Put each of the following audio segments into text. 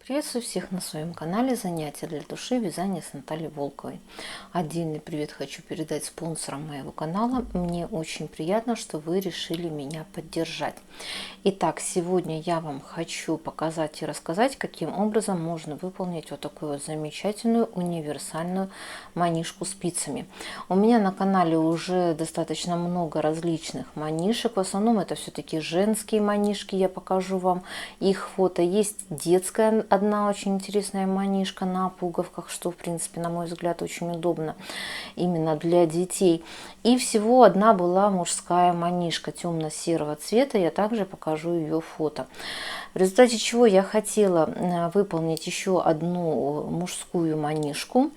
Приветствую всех на своем канале «Занятия для души. Вязание с Натальей Волковой». Отдельный привет хочу передать спонсорам моего канала. Мне очень приятно, что вы решили меня поддержать. Итак, сегодня я вам хочу показать и рассказать, каким образом можно выполнить вот такую вот замечательную универсальную манишку спицами. У меня на канале уже достаточно много различных манишек. В основном это все-таки женские манишки. Я покажу вам их фото. Есть детская одна очень интересная манишка на пуговках, что в принципе, на мой взгляд, очень удобно именно для детей. И всего одна была мужская манишка темно-серого цвета. Я также покажу ее фото. В результате чего я хотела выполнить еще одну мужскую манишку.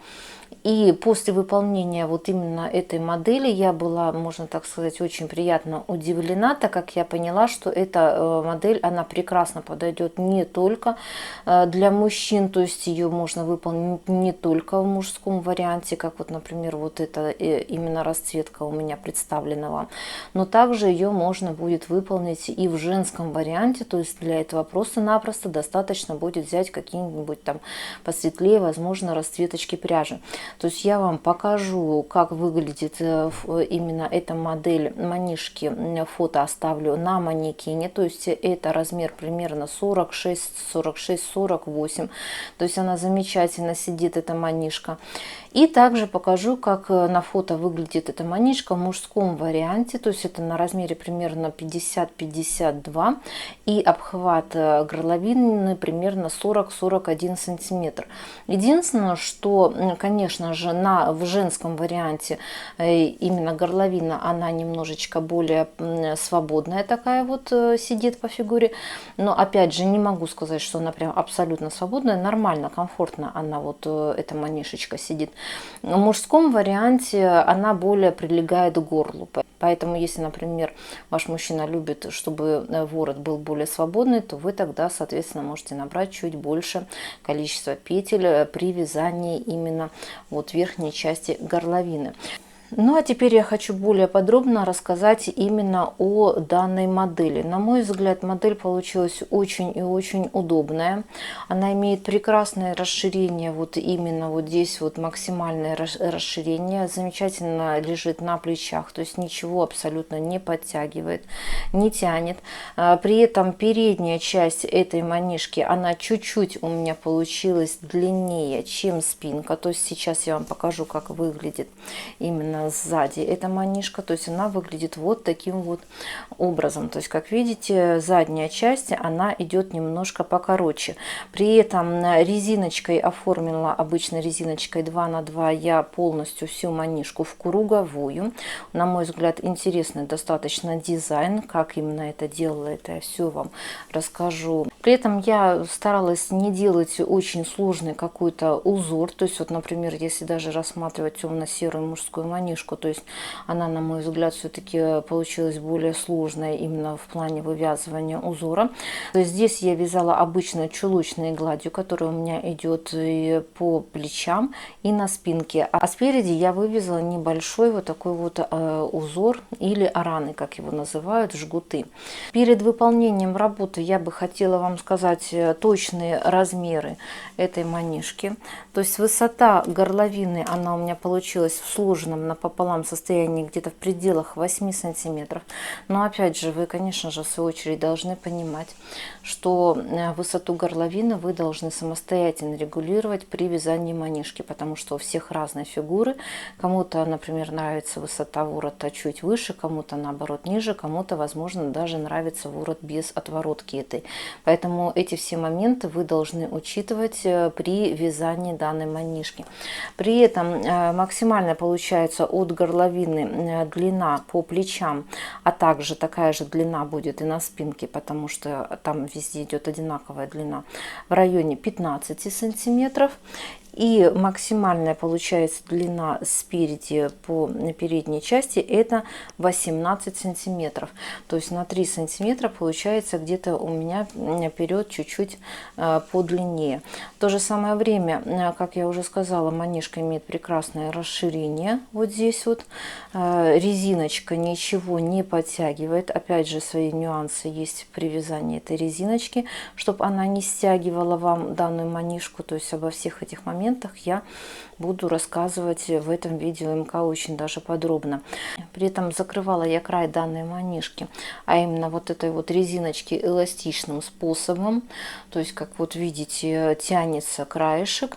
И после выполнения вот именно этой модели я была, можно так сказать, очень приятно удивлена, так как я поняла, что эта модель, она прекрасно подойдет не только для мужчин, то есть ее можно выполнить не только в мужском варианте, как вот, например, вот это именно расцветка у меня представлена вам, но также ее можно будет выполнить и в женском варианте, то есть для этого просто-напросто достаточно будет взять какие-нибудь там посветлее, возможно, расцветочки пряжи. То есть я вам покажу, как выглядит именно эта модель манишки. Фото оставлю на манекене. То есть это размер примерно 46-48. То есть она замечательно сидит, эта манишка. И также покажу, как на фото выглядит эта манишка в мужском варианте. То есть это на размере примерно 50-52. И обхват горловины примерно 40-41 сантиметр. Единственное, что, конечно же, в женском варианте именно горловина, она немножечко более свободная такая вот сидит по фигуре. Но опять же, не могу сказать, что она прям абсолютно свободная. Нормально, комфортно она вот, эта манишечка сидит. В мужском варианте она более прилегает к горлу. Поэтому, если, например, ваш мужчина любит, чтобы ворот был более свободный, то вы тогда, соответственно, можете набрать чуть больше количество петель при вязании именно вот верхней части горловины. Ну а теперь я хочу более подробно рассказать именно о данной модели. На мой взгляд, модель получилась очень и очень удобная. Она имеет прекрасное расширение, вот именно вот здесь вот максимальное расширение. Замечательно лежит на плечах, то есть ничего абсолютно не подтягивает, не тянет. При этом передняя часть этой манишки, она чуть-чуть у меня получилась длиннее, чем спинка. То есть сейчас я вам покажу, как выглядит именно сзади эта манишка, то есть она выглядит вот таким вот образом. То есть, как видите, задняя часть, она идет немножко покороче. При этом резиночкой оформила, обычной резиночкой 2 на 2 я полностью всю манишку в круговую. На мой взгляд, интересный достаточно дизайн. Как именно это делала, это я все вам расскажу. При этом я старалась не делать очень сложный какой-то узор. То есть, вот, например, если даже рассматривать темно-серую мужскую манишку, то есть она, на мой взгляд, все-таки получилась более сложная именно в плане вывязывания узора. То есть здесь я вязала обычной чулочной гладью, которая у меня идет и по плечам, и на спинке. А спереди я вывязала небольшой вот такой вот узор или араны, как его называют, жгуты. Перед выполнением работы я бы хотела вам сказать точные размеры этой манишки. То есть высота горловины, она у меня получилась в сложенном напополам состоянии где-то в пределах 8 сантиметров. Но опять же, вы, конечно же, в свою очередь должны понимать, что высоту горловины вы должны самостоятельно регулировать при вязании манишки, потому что у всех разные фигуры. Кому-то, например, нравится высота ворота чуть выше, кому-то наоборот ниже, кому-то, возможно, даже нравится ворот без отворотки этой. Поэтому эти все моменты вы должны учитывать при вязании данной манишки. При этом максимально получается от горловины длина по плечам, а также такая же длина будет и на спинке, потому что там везде идет одинаковая длина, в районе 15 сантиметров. И максимальная получается длина спереди по передней части это 18 сантиметров. То есть на 3 сантиметра получается где-то у меня вперед чуть-чуть подлиннее. В то же самое время, как я уже сказала, манишка имеет прекрасное расширение вот вот здесь вот. Резиночка ничего не подтягивает. Опять же, свои нюансы есть при вязании этой резиночки, чтобы она не стягивала вам данную манишку. То есть обо всех этих моментах я буду рассказывать в этом видео МК очень даже подробно. При этом закрывала я край данной манишки, а именно вот этой вот резиночки эластичным способом. То есть, как вот видите, тянется краешек,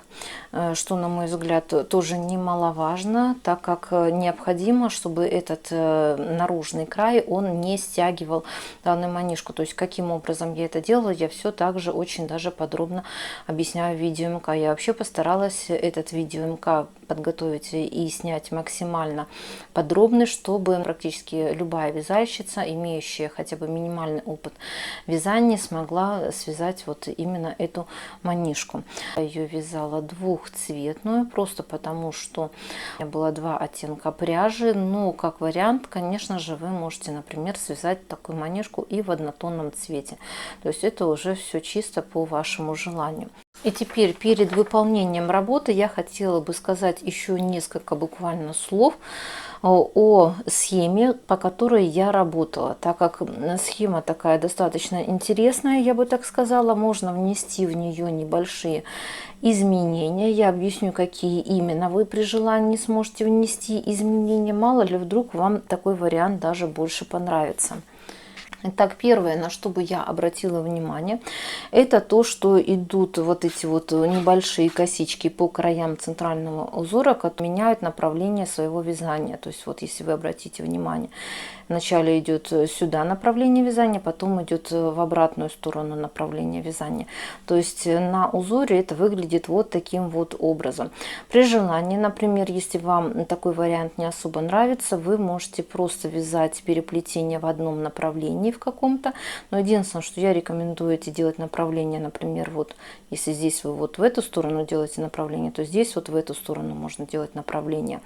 что, на мой взгляд, тоже немаловажно, так как необходимо, чтобы этот наружный край, он не стягивал данную манишку. То есть, каким образом я это делала, я все также очень даже подробно объясняю в видео МК. Я вообще постаралась этот видео МК подготовить и снять максимально подробно, чтобы практически любая вязальщица, имеющая хотя бы минимальный опыт вязания, смогла связать вот именно эту манишку. Я ее вязала двухцветную, просто потому что у меня было два оттенка пряжи, но как вариант, конечно же, вы можете, например, связать такую манишку и в однотонном цвете. То есть это уже все чисто по вашему желанию. И теперь перед выполнением работы я хотела бы сказать еще несколько буквально слов о схеме, по которой я работала. Так как схема такая достаточно интересная, я бы так сказала, можно внести в нее небольшие изменения. Я объясню, какие именно вы при желании сможете внести изменения. Мало ли, вдруг вам такой вариант даже больше понравится. Итак, первое, на что бы я обратила внимание, это то, что идут вот эти вот небольшие косички по краям центрального узора, которые меняют направление своего вязания. То есть вот если вы обратите внимание, вначале идет сюда направление вязания, потом идет в обратную сторону направление вязания. То есть на узоре это выглядит вот таким вот образом. При желании, например, если вам такой вариант не особо нравится, вы можете просто вязать переплетение в одном направлении в каком-то. Но единственное, что я рекомендую это делать направление, например, вот если здесь вы вот в эту сторону делаете направление, то здесь вот в эту сторону можно делать направление.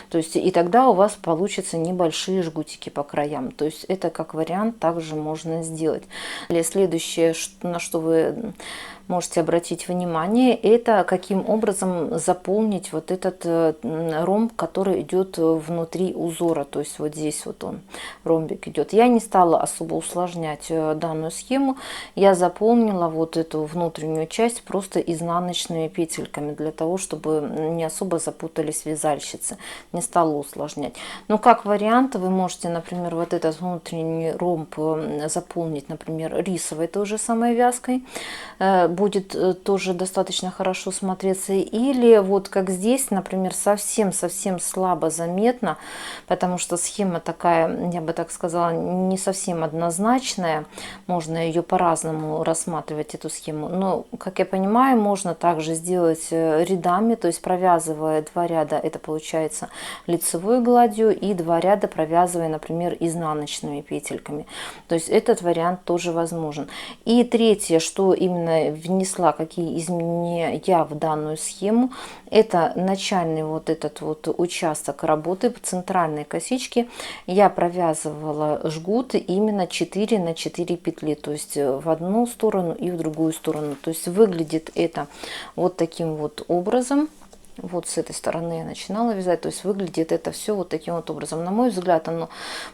То есть и тогда у вас получатся небольшие жгутики по краям. То есть это как вариант также можно сделать. Следующее, на что вы можете обратить внимание, это каким образом заполнить вот этот ромб, который идет внутри узора. То есть вот здесь вот он, ромбик идет. Я не стала особо усложнять данную схему. Я заполнила вот эту внутреннюю часть просто изнаночными петельками, для того, чтобы не особо запутались вязальщицы. Не стала усложнять. Но как вариант вы можете, например, вот этот внутренний ромб заполнить, например, рисовой той же самой вязкой. Будет тоже достаточно хорошо смотреться. Или вот как здесь, например, совсем слабо заметно, потому что схема такая, я бы так сказала, не совсем однозначная. Можно ее по-разному рассматривать, эту схему. Но, как я понимаю, можно также сделать рядами, то есть провязывая два ряда, это получается лицевой гладью, и два ряда провязывая, например, изнаночными петельками. То есть этот вариант тоже возможен. И третье, что именно внесла, какие изменения я в данную схему, это начальный вот этот вот участок работы, центральной косички. Я провязывала жгут именно 4 на 4 петли, то есть в одну сторону и в другую сторону. То есть выглядит это вот таким вот образом. Вот с этой стороны я начинала вязать, то есть выглядит это все вот таким вот образом. На мой взгляд, оно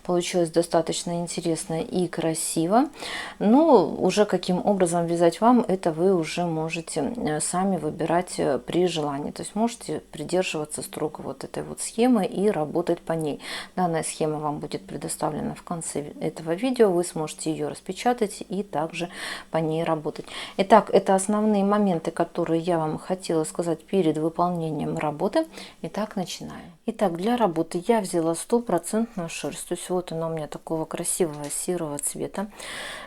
получилось достаточно интересно и красиво. Но уже каким образом вязать вам, это вы уже можете сами выбирать при желании. То есть можете придерживаться строго вот этой вот схемы и работать по ней. Данная схема вам будет предоставлена в конце этого видео. Вы сможете ее распечатать и также по ней работать. Итак, это основные моменты, которые я вам хотела сказать перед выполнением работы. Итак, начинаем. Итак, для работы я взяла 100% шерсть. То есть вот она у меня такого красивого серого цвета.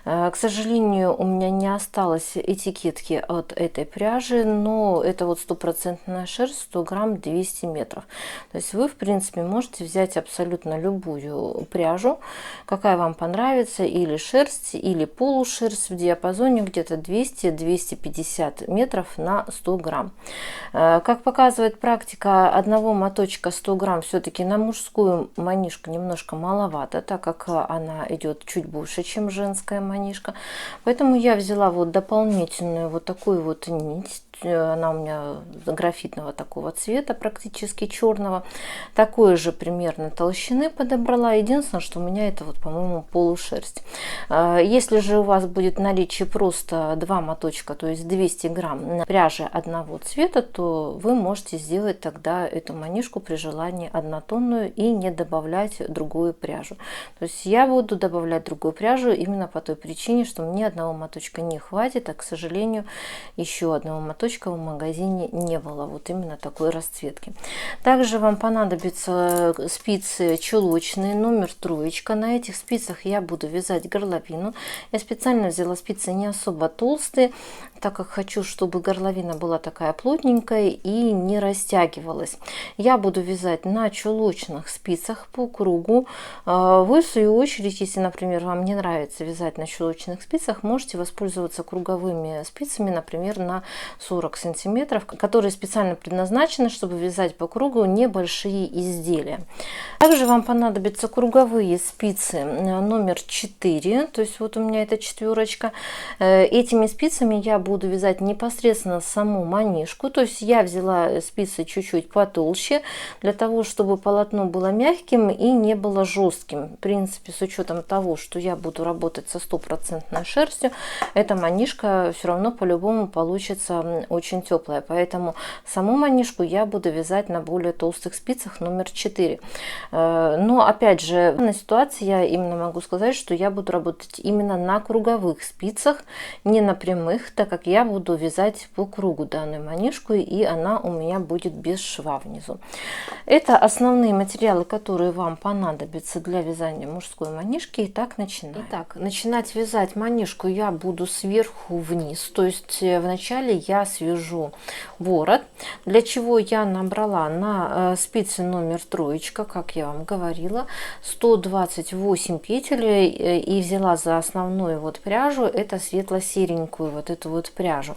К сожалению, у меня не осталось этикетки от этой пряжи, но это вот 100% шерсть, 100 грамм, 200 метров. То есть вы, в принципе, можете взять абсолютно любую пряжу, какая вам понравится, или шерсть, или полушерсть в диапазоне где-то 200-250 метров на 100 грамм. Как показывает практика, одного моточка 100 грамм все-таки на мужскую манишку немножко маловато, так как она идет чуть больше, чем женская манишка. Поэтому я взяла вот дополнительную вот такую вот нить, она у меня графитного такого цвета, практически черного. Такой же примерно толщины подобрала. Единственное, что у меня это вот, по-моему, полушерсть. Если же у вас будет в наличии просто 2 моточка, то есть 200 грамм пряжи одного цвета, то вы можете сделать тогда эту манишку при желании однотонную и не добавлять другую пряжу. То есть я буду добавлять другую пряжу именно по той причине, что мне одного моточка не хватит, а, к сожалению, еще одного моточка в магазине не было вот именно такой расцветки. Также вам понадобятся спицы чулочные, номер 3. На этих спицах я буду вязать горловину. Я специально взяла спицы не особо толстые, так как хочу, чтобы горловина была такая плотненькая и не растягивалась. Я буду вязать на чулочных спицах по кругу. Вы, в свою очередь, если, например, вам не нравится вязать на чулочных спицах, можете воспользоваться круговыми спицами, например, на 40 сантиметров, которые специально предназначены, чтобы вязать по кругу небольшие изделия. Также вам понадобятся круговые спицы номер 4, то есть вот у меня это 4. Этими спицами я буду вязать непосредственно саму манишку, то есть я взяла спицы чуть-чуть потолще, для того, чтобы полотно было мягким и не было жестким. В принципе, с учетом того, что я буду работать со 100% шерстью, эта манишка все равно по-любому получится очень теплая, поэтому саму манишку я буду вязать на более толстых спицах номер 4. Но опять же, в данной ситуации я именно могу сказать, что я буду работать именно на круговых спицах, не на прямых, так как я буду вязать по кругу данную манишку, и она у меня будет без шва внизу. Это основные материалы, которые вам понадобятся для вязания мужской манишки. Итак, начинаем. Итак, начинать вязать манишку я буду сверху вниз, то есть вначале я свяжу ворот, для чего я набрала на спице номер 3, как я вам говорила, 128 петель и взяла за основную вот пряжу, это светло-серенькую вот эту вот пряжу.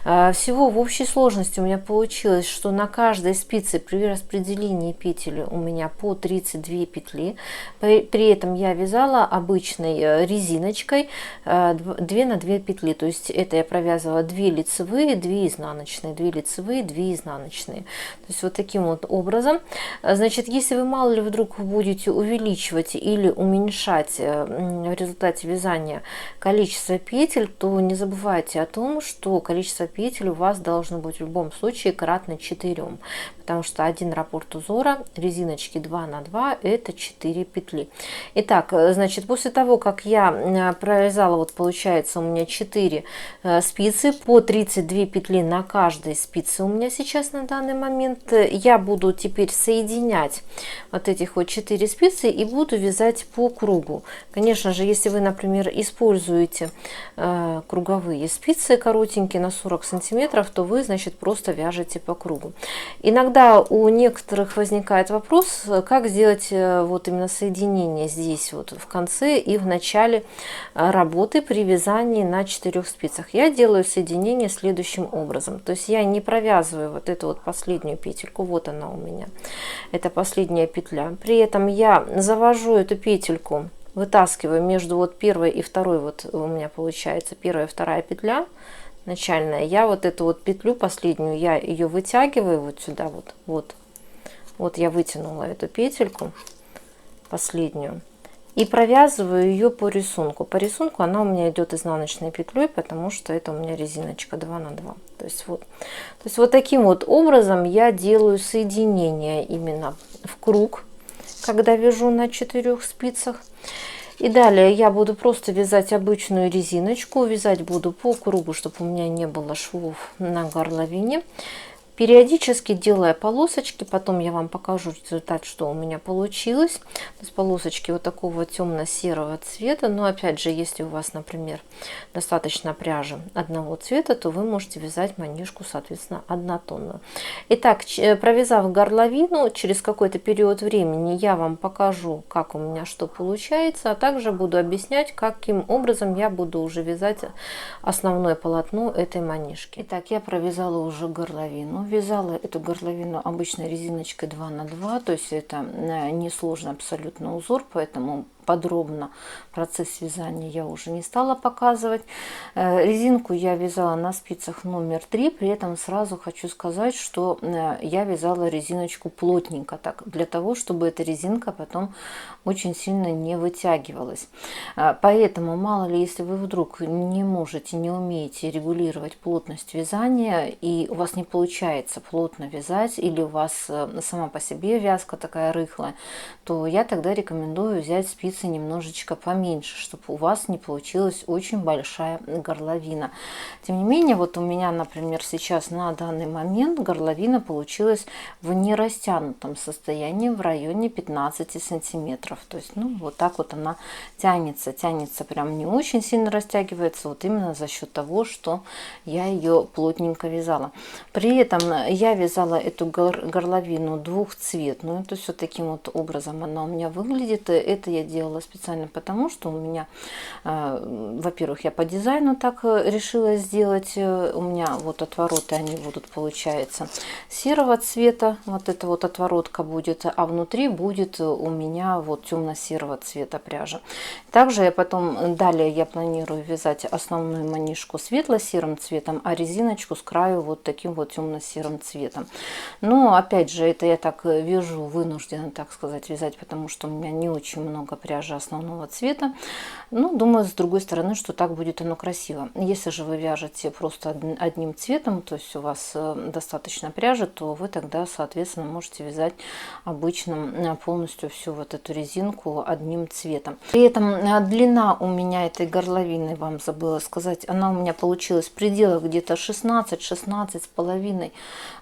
Всего в общей сложности у меня получилось, что на каждой спице при распределении петель у меня по 32 петли. При этом я вязала обычной резиночкой 2 на 2 петли, то есть это я провязывала 2 лицевые, 2 изнаночные, 2 лицевые, 2 изнаночные. То есть вот таким вот образом. Значит, если вы мало ли вдруг будете увеличивать или уменьшать в результате вязания количество петель, то не забывайте о том, что количество петель у вас должно быть в любом случае кратно 4, потому что один раппорт узора резиночки 2 на 2 это 4 петли. Итак, значит, после того, как я провязала, вот получается у меня 4 спицы по 32 петли на каждой спице у меня сейчас на данный момент, я буду теперь соединять вот этих вот 4 спицы и буду вязать по кругу. Конечно же, если вы, например, используете круговые спицы коротенькие на 40 сантиметров, то вы, значит, просто вяжете по кругу. Иногда у некоторых возникает вопрос, как сделать вот именно соединение здесь вот в конце и в начале работы при вязании на 4 спицах. Я делаю соединение следующим образом, то есть я не провязываю вот эту вот последнюю петельку, вот она у меня, это последняя петля. При этом я завожу эту петельку, вытаскиваю между вот первой и второй, вот у меня получается первая и вторая петля начальная, я вот эту вот петлю последнюю, я ее вытягиваю вот сюда, вот я вытянула эту петельку последнюю и провязываю ее по рисунку. По рисунку она у меня идет изнаночной петлей, потому что это у меня резиночка 2 на 2. То есть вот таким вот образом я делаю соединение именно в круг, когда вяжу на 4 спицах. И далее я буду просто вязать обычную резиночку, вязать буду по кругу, чтобы у меня не было швов на горловине. Периодически делая полосочки, потом я вам покажу результат, что у меня получилось. То есть полосочки вот такого темно-серого цвета. Но опять же, если у вас, например, достаточно пряжи одного цвета, то вы можете вязать манишку, соответственно, однотонную. Итак, провязав горловину, через какой-то период времени я вам покажу, как у меня что получается, а также буду объяснять, каким образом я буду уже вязать основное полотно этой манишки. Итак, я провязала уже горловину. Вязала эту горловину обычной резиночкой 2 на 2, то есть это несложный абсолютно узор, поэтому подробно процесс вязания я уже не стала показывать. Резинку я вязала на спицах номер 3, при этом сразу хочу сказать, что я вязала резиночку плотненько, так, для того, чтобы эта резинка потом очень сильно не вытягивалась. Поэтому, мало ли, если вы вдруг не можете, не умеете регулировать плотность вязания, и у вас не получается плотно вязать, или у вас сама по себе вязка такая рыхлая, то я тогда рекомендую взять спицы немножечко поменьше, чтобы у вас не получилась очень большая горловина. Тем не менее, вот у меня, например, сейчас на данный момент горловина получилась в нерастянутом состоянии в районе 15 сантиметров. То есть, ну, вот так вот она тянется прям не очень сильно растягивается, вот именно за счет того, что я ее плотненько вязала. При этом я вязала эту горловину двухцветную, то есть вот таким вот образом она у меня выглядит. Это я делала специально потому, что у меня, во-первых, я по дизайну так решила сделать. У меня вот отвороты, они будут, получается, серого цвета, вот эта вот отворотка будет, а внутри будет у меня вот темно-серого цвета пряжа. Также я потом, далее я планирую вязать основную манишку светло-серым цветом, а резиночку с краю вот таким вот темно-серым цветом. Но опять же, это я так вяжу, вынуждена, так сказать, вязать, потому что у меня не очень много пряжи основного цвета. Ну, думаю, с другой стороны, что так будет оно красиво. Если же вы вяжете просто одним цветом, то есть у вас достаточно пряжи, то вы тогда, соответственно, можете вязать обычно полностью всю вот эту резинку одним цветом. При этом длина у меня этой горловины, вам забыла сказать, она у меня получилась в пределах где-то 16-16,5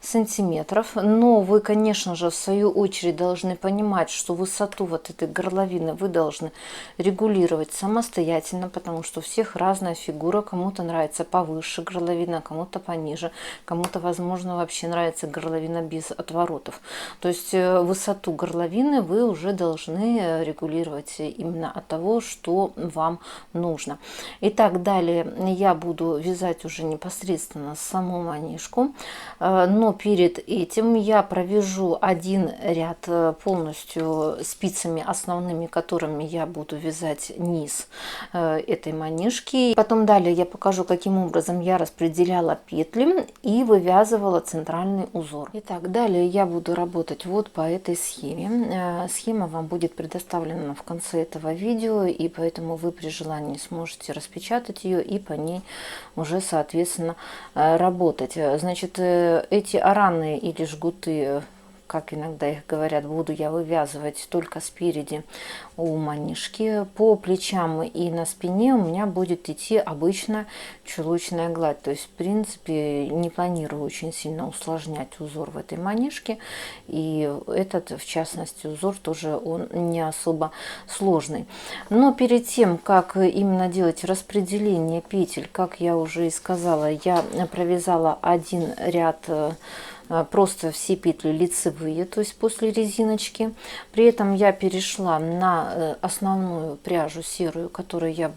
сантиметров. Но вы, конечно же, в свою очередь должны понимать, что высоту вот этой горловины вы должны регулировать самостоятельно, потому что у всех разная фигура. Кому-то нравится повыше горловина, кому-то пониже, кому-то, возможно, вообще нравится горловина без отворотов. То есть высоту горловины вы уже должны регулировать именно от того, что вам нужно. Итак, далее я буду вязать уже непосредственно саму манишку, но перед этим я провяжу один ряд полностью спицами основными, которыми я буду вязать низ этой манишки. Потом далее я покажу, каким образом я распределяла петли и вывязывала центральный узор. Итак, далее я буду работать вот по этой схеме. Схема вам будет предоставлена в конце этого видео, и поэтому вы при желании сможете распечатать ее и по ней уже, соответственно, работать. Значит, эти араны или жгуты, как иногда их говорят, буду я вывязывать только спереди у манишки. По плечам и на спине у меня будет идти обычно чулочная гладь. То есть, в принципе, не планирую очень сильно усложнять узор в этой манишке. И этот, в частности, узор тоже он не особо сложный. Но перед тем, как именно делать распределение петель, как я уже и сказала, я провязала один ряд просто все петли лицевые, то есть после резиночки. При этом я перешла на основную пряжу серую,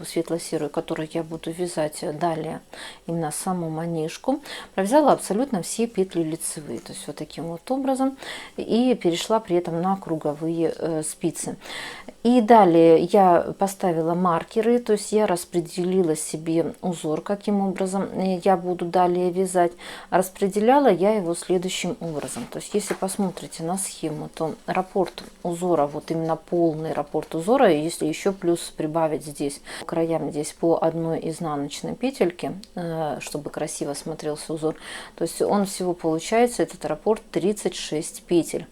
светло-серую, которую я буду вязать далее именно саму манишку. Провязала абсолютно все петли лицевые, то есть вот таким вот образом, и перешла при этом на круговые спицы. И далее я поставила маркеры, то есть я распределила себе узор, каким образом я буду далее вязать. Распределяла я его следующим образом. То есть если посмотрите на схему, то раппорт узора, вот именно полный раппорт узора, если еще плюс прибавить здесь по краям, здесь по одной изнаночной петельке, чтобы красиво смотрелся узор, то есть он всего получается, этот раппорт, 36 петель.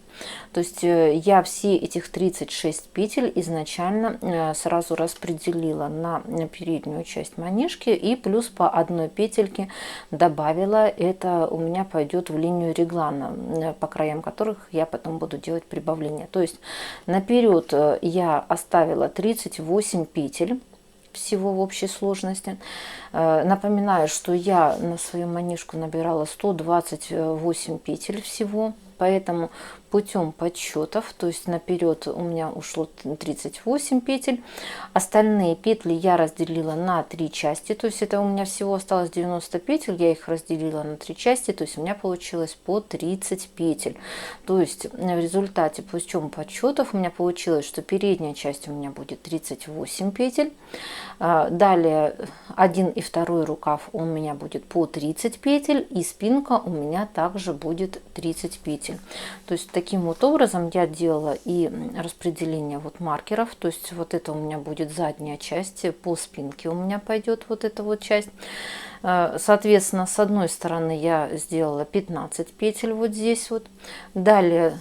То есть я все этих 36 петель изначально сразу распределила на переднюю часть манишки и плюс по одной петельке добавила. Это у меня пойдет в линию реглана, по краям которых я потом буду делать прибавление. То есть наперед я оставила 38 петель всего в общей сложности. Напоминаю, что я на свою манишку набирала 128 петель всего. Поэтому путем подсчетов, то есть наперед у меня ушло 38 петель, остальные петли я разделила на 3 части, то есть это у меня всего осталось 90 петель, я их разделила на 3 части, то есть у меня получилось по 30 петель. То есть в результате путем подсчетов у меня получилось, что передняя часть у меня будет 38 петель, далее один и второй рукав у меня будет по 30 петель, и спинка у меня также будет 30 петель. То есть таким вот образом я делала и распределение вот маркеров, то есть вот это у меня будет задняя часть, по спинке у меня пойдет вот эта вот часть. Соответственно, с одной стороны я сделала 15 петель вот здесь вот. Далее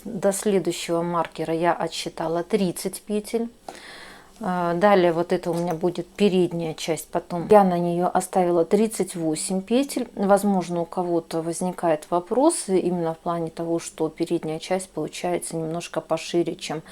до следующего маркера я отсчитала 30 петель. Далее вот это у меня будет передняя часть, потом я на нее оставила 38 петель. Возможно, у кого-то возникает вопрос именно в плане того, что передняя часть получается немножко пошире, чем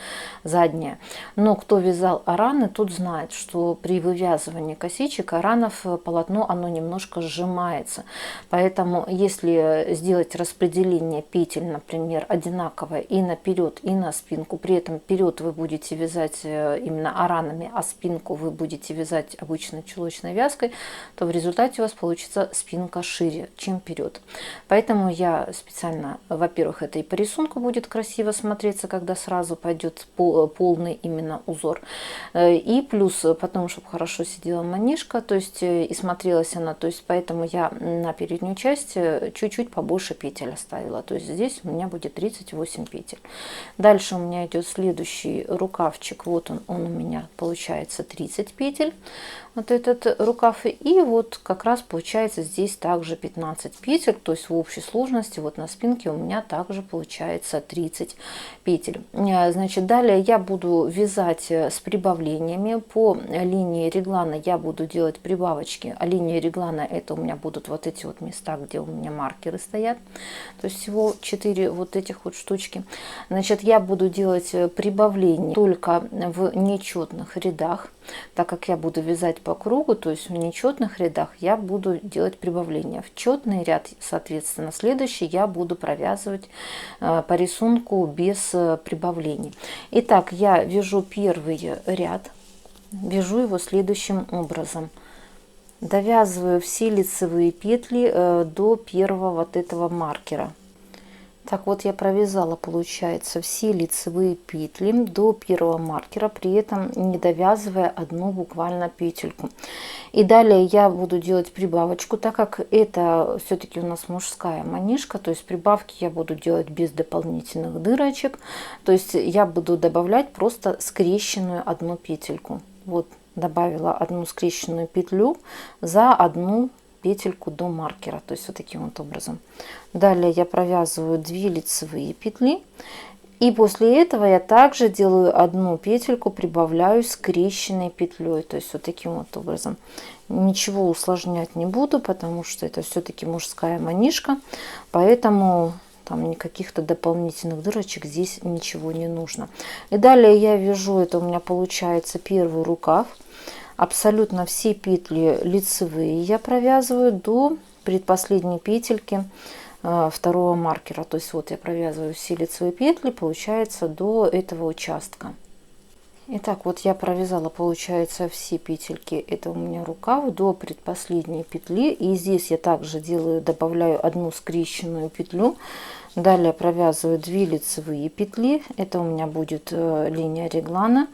задняя. Но кто вязал араны, тот знает, что при вывязывании косичек аранов полотно оно немножко сжимается. Поэтому если сделать распределение петель, например, одинаковое и наперед, и на спинку, при этом вперед вы будете вязать именно араны, а спинку вы будете вязать обычной чулочной вязкой, то в результате у вас получится спинка шире, чем вперед. Поэтому я специально, во-первых, это и по рисунку будет красиво смотреться, когда сразу пойдет полный именно узор. И плюс потом, чтобы хорошо сидела манишка, то есть и смотрелась она, то есть поэтому я на переднюю часть чуть-чуть побольше петель оставила. То есть здесь у меня будет 38 петель. Дальше у меня идет следующий рукавчик, вот он у меня получается 30 петель, вот этот рукав, и вот как раз получается здесь также 15 петель, то есть в общей сложности вот на спинке у меня также получается 30 петель. Значит, далее я буду вязать с прибавлениями. По линии реглана я буду делать прибавочки, а линия реглана это у меня будут вот эти вот места, где у меня маркеры стоят, то есть всего 4 вот этих вот штучки. Значит, я буду делать прибавления только в нечетных рядах, так как я буду вязать по кругу, то есть в нечетных рядах я буду делать прибавления. В четный ряд, соответственно, следующий я буду провязывать по рисунку без прибавлений. Итак, я вяжу первый ряд, вяжу его следующим образом. Довязываю все лицевые петли до первого вот этого маркера. Так вот я провязала, получается, все лицевые петли до первого маркера, при этом не довязывая одну буквально петельку. И далее я буду делать прибавочку, так как это все-таки у нас мужская манишка, то есть прибавки я буду делать без дополнительных дырочек, то есть я буду добавлять просто скрещенную одну петельку. Вот добавила одну скрещенную петлю за одну петельку до маркера, то есть вот таким вот образом. Далее я провязываю 2 лицевые петли, и после этого я также делаю одну петельку, прибавляю скрещенной петлей, то есть вот таким вот образом. Ничего усложнять не буду, потому что это все-таки мужская манишка, поэтому там никаких-то дополнительных дырочек здесь ничего не нужно. И далее я вяжу, это у меня получается первый рукав. Абсолютно все петли лицевые я провязываю до предпоследней петельки второго маркера. То есть вот я провязываю все лицевые петли, получается, до этого участка. Итак, вот я провязала, получается, все петельки, это у меня рукав, до предпоследней петли. И здесь я также делаю, добавляю одну скрещенную петлю. Далее провязываю 2 лицевые петли, это у меня будет линия реглана.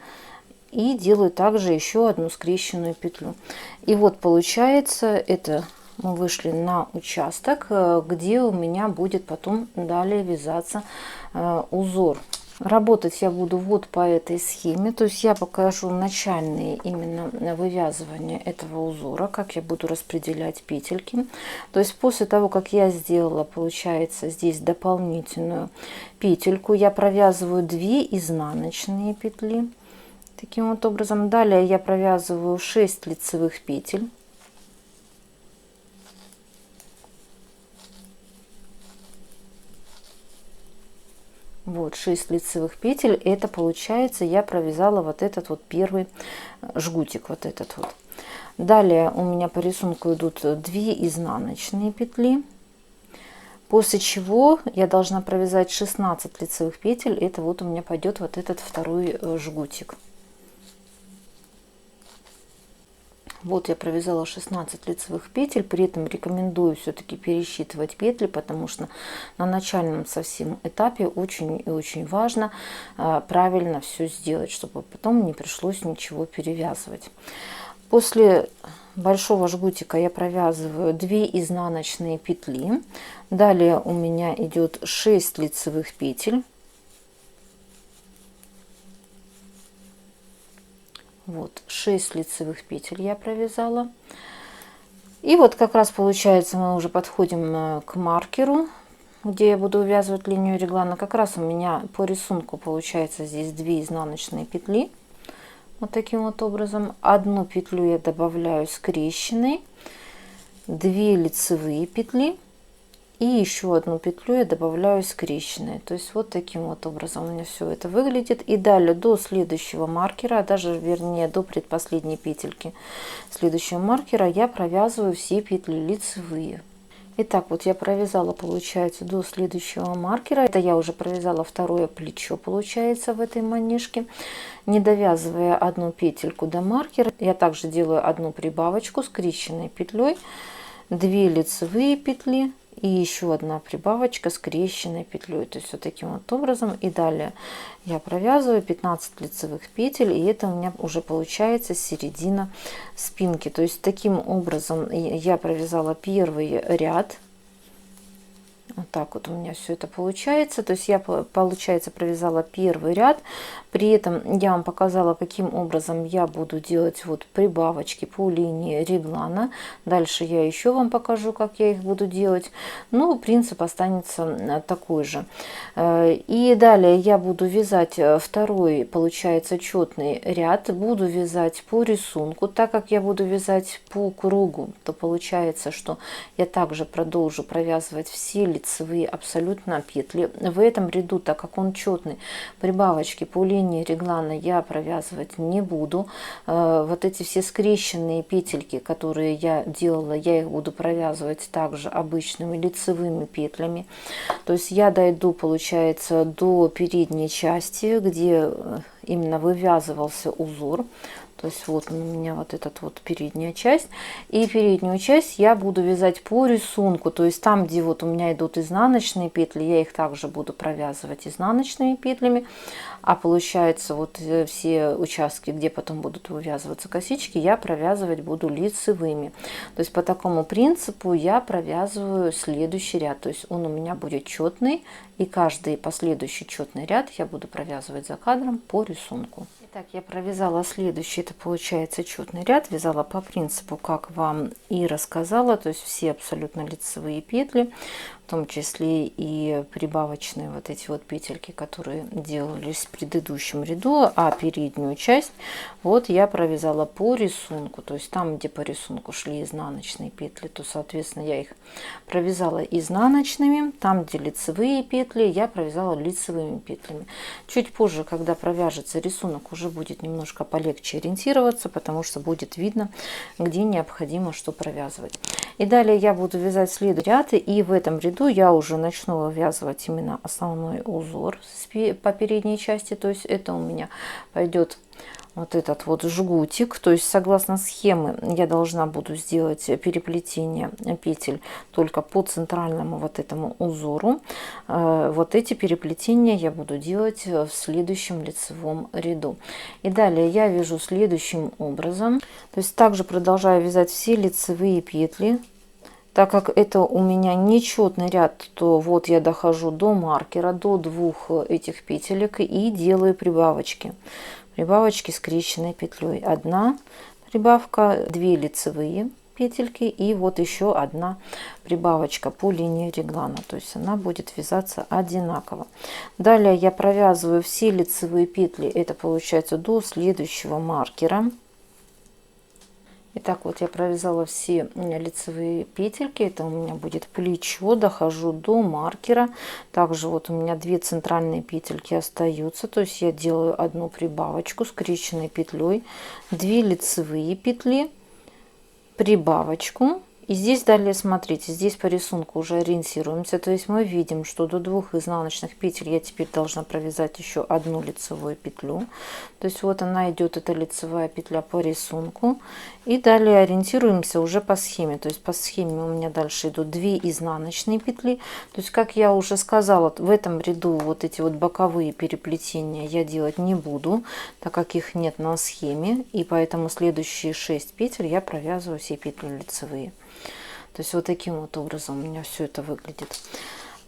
И делаю также еще одну скрещенную петлю. И вот получается, это мы вышли на участок, где у меня будет потом далее вязаться узор. Работать я буду вот по этой схеме, то есть я покажу начальные именно вывязывания этого узора, как я буду распределять петельки. То есть после того, как я сделала, получается, здесь дополнительную петельку, я провязываю 2 изнаночные петли. Таким вот образом. Далее я провязываю 6 лицевых петель. Вот 6 лицевых петель. Это получается, я провязала вот этот вот первый жгутик, вот этот вот. Далее у меня по рисунку идут 2 изнаночные петли. После чего я должна провязать 16 лицевых петель. Это вот у меня пойдет вот этот второй жгутик. Вот я провязала 16 лицевых петель, при этом рекомендую все-таки пересчитывать петли, потому что на начальном совсем этапе очень и очень важно правильно все сделать, чтобы потом не пришлось ничего перевязывать. После большого жгутика я провязываю 2 изнаночные петли. Далее у меня идет 6 лицевых петель. Вот 6 лицевых петель я провязала. И вот как раз получается мы уже подходим к маркеру, где я буду увязывать линию реглана. Как раз у меня по рисунку получается здесь 2 изнаночные петли. Вот таким вот образом. Одну петлю я добавляю скрещенной, 2 лицевые петли. И еще одну петлю я добавляю скрещенной. То есть вот таким вот образом у меня все это выглядит. И далее до следующего маркера, даже вернее до предпоследней петельки следующего маркера я провязываю все петли лицевые. Итак, вот я провязала, получается, до следующего маркера. Это я уже провязала второе плечо, получается, в этой манишке. Не довязывая одну петельку до маркера, я также делаю одну прибавочку скрещенной петлей, 2 лицевые петли и еще одна прибавочка скрещенной петлей. То есть вот таким вот образом. И далее я провязываю 15 лицевых петель, и это у меня уже получается середина спинки. То есть таким образом я провязала первый ряд. Вот так вот у меня все это получается. То есть я, получается, провязала первый ряд. При этом я вам показала, каким образом я буду делать вот прибавочки по линии реглана. Дальше я еще вам покажу, как я их буду делать. Но принцип останется такой же. И далее я буду вязать второй, получается, четный ряд. Буду вязать по рисунку. Так как я буду вязать по кругу, то получается, что я также продолжу провязывать все лицевые абсолютно петли. В этом ряду, так как он четный, прибавочки по линии реглана я провязывать не буду. Вот эти все скрещенные петельки, которые я делала, я их буду провязывать также обычными лицевыми петлями. То есть я дойду, получается, до передней части, где именно вывязывался узор. То есть вот у меня вот эта вот передняя часть. И переднюю часть я буду вязать по рисунку. То есть там, где вот у меня идут изнаночные петли, я их также буду провязывать изнаночными петлями. А получается вот все участки, где потом будут вывязываться косички, я провязывать буду лицевыми. То есть по такому принципу я провязываю следующий ряд. То есть он у меня будет четный. И каждый последующий четный ряд я буду провязывать за кадром по рисунку. Итак, я провязала следующий, это получается четный ряд, вязала по принципу, как вам и рассказала, то есть все абсолютно лицевые петли, в том числе и прибавочные вот эти вот петельки, которые делались в предыдущем ряду, а переднюю часть вот я провязала по рисунку, то есть там, где по рисунку шли изнаночные петли, то, соответственно, я их провязала изнаночными, там, где лицевые петли, я провязала лицевыми петлями. Чуть позже, когда провяжется рисунок, уже будет немножко полегче ориентироваться, потому что будет видно, где необходимо что провязывать. И далее я буду вязать следующий ряд, и в этом ряду я уже начну вывязывать именно основной узор по передней части, то есть это у меня пойдет вот этот вот жгутик. То есть согласно схемы я должна буду сделать переплетение петель только по центральному вот этому узору. Вот эти переплетения я буду делать в следующем лицевом ряду. И далее я вяжу следующим образом. То есть также продолжаю вязать все лицевые петли. Так как это у меня нечетный ряд, то вот я дохожу до маркера, до двух этих петелек и делаю прибавочки. Прибавочки скрещенной петлей. Одна прибавка, 2 лицевые петельки и вот еще одна прибавочка по линии реглана. То есть она будет вязаться одинаково. Далее я провязываю все лицевые петли. Это получается до следующего маркера. Итак, вот я провязала все лицевые петельки. Это у меня будет плечо. Дохожу до маркера. Также вот у меня 2 центральные петельки остаются. То есть я делаю одну прибавочку скрещенной петлей, 2 лицевые петли, прибавочку И здесь далее, смотрите, здесь по рисунку уже ориентируемся, то есть мы видим, что до 2 изнаночных петель я теперь должна провязать еще одну лицевую петлю. То есть вот она идет, эта лицевая петля по рисунку. И далее ориентируемся уже по схеме, то есть по схеме у меня дальше идут 2 изнаночные петли. То есть, как я уже сказала, в этом ряду вот эти вот боковые переплетения я делать не буду, так как их нет на схеме, и поэтому следующие 6 петель я провязываю все петли лицевые. То есть вот таким вот образом у меня все это выглядит.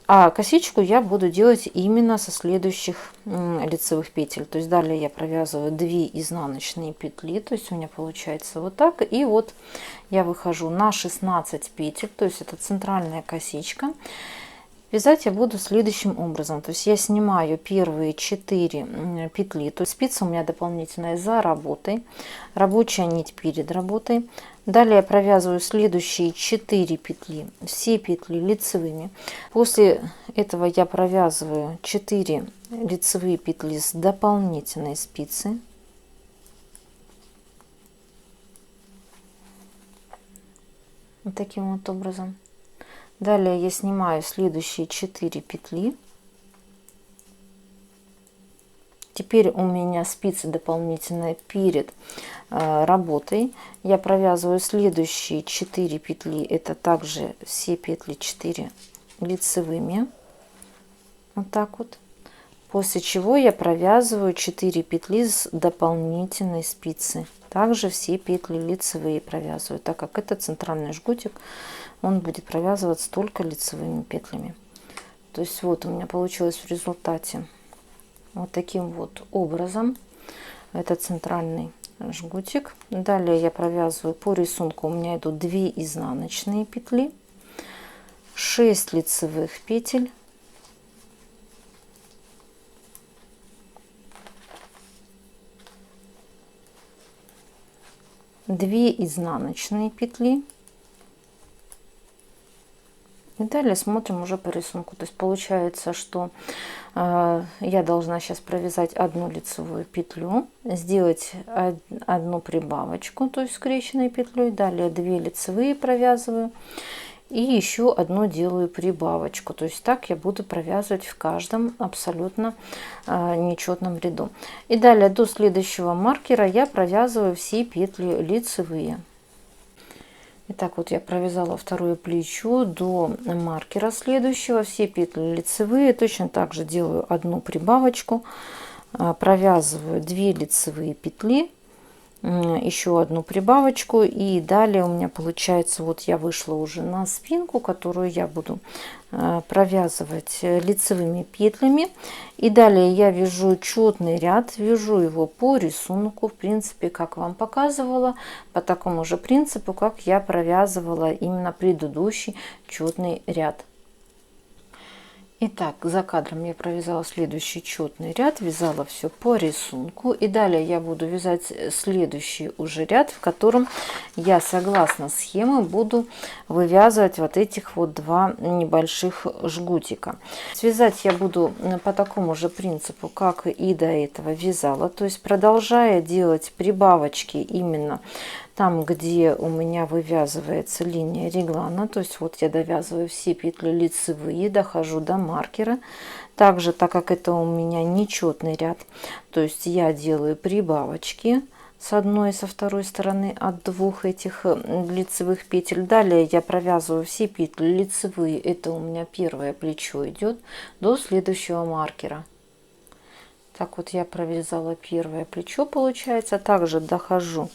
А косичку я буду делать именно со следующих лицевых петель. То есть далее я провязываю 2 изнаночные петли, то есть у меня получается вот так. И вот я выхожу на 16 петель, то есть это центральная косичка. Вязать я буду следующим образом. То есть я снимаю первые 4 петли, то есть спица у меня дополнительная за работой, рабочая нить перед работой. Далее я провязываю следующие 4 петли, все петли лицевыми. После этого я провязываю 4 лицевые петли с дополнительной спицы. Вот таким вот образом. Далее я снимаю следующие 4 петли. Теперь у меня спицы дополнительная перед работой. Я провязываю следующие 4 петли. Это также все петли 4 лицевыми. Вот так вот. После чего я провязываю 4 петли с дополнительной спицы. Также все петли лицевые провязываю, так как это центральный жгутик, он будет провязываться только лицевыми петлями. То есть вот у меня получилось в результате вот таким вот образом. Это центральный жгутик. Далее я провязываю по рисунку, у меня идут 2 изнаночные петли, 6 лицевых петель, 2 изнаночные петли. И далее смотрим уже по рисунку. То есть получается, что я должна сейчас провязать одну лицевую петлю, сделать одну прибавочку, то есть скрещенной петлей, далее 2 лицевые провязываю и еще одну делаю прибавочку. То есть так я буду провязывать в каждом абсолютно нечетном ряду. И далее до следующего маркера я провязываю все петли лицевые. Итак, вот я провязала второе плечо до маркера следующего, все петли лицевые, точно так же делаю одну прибавочку, провязываю 2 лицевые петли, еще одну прибавочку, и далее у меня получается, вот я вышла уже на спинку, которую я буду провязывать лицевыми петлями, и далее я вяжу четный ряд, вяжу его по рисунку, в принципе, как вам показывала, по такому же принципу, как я провязывала именно предыдущий четный ряд. Итак, за кадром я провязала следующий четный ряд, вязала все по рисунку, и далее я буду вязать следующий уже ряд, в котором я согласно схемы буду вывязывать вот этих вот 2 небольших жгутика. Связать я буду по такому же принципу, как и до этого вязала, то есть продолжая делать прибавочки именно там, где у меня вывязывается линия реглана, то есть вот я довязываю все петли лицевые, дохожу до маркера. Также, так как это у меня нечетный ряд, то есть я делаю прибавочки с одной и со второй стороны от 2 этих лицевых петель. Далее я провязываю все петли лицевые, это у меня первое плечо идет, до следующего маркера. Так вот я провязала первое плечо, получается. Также дохожу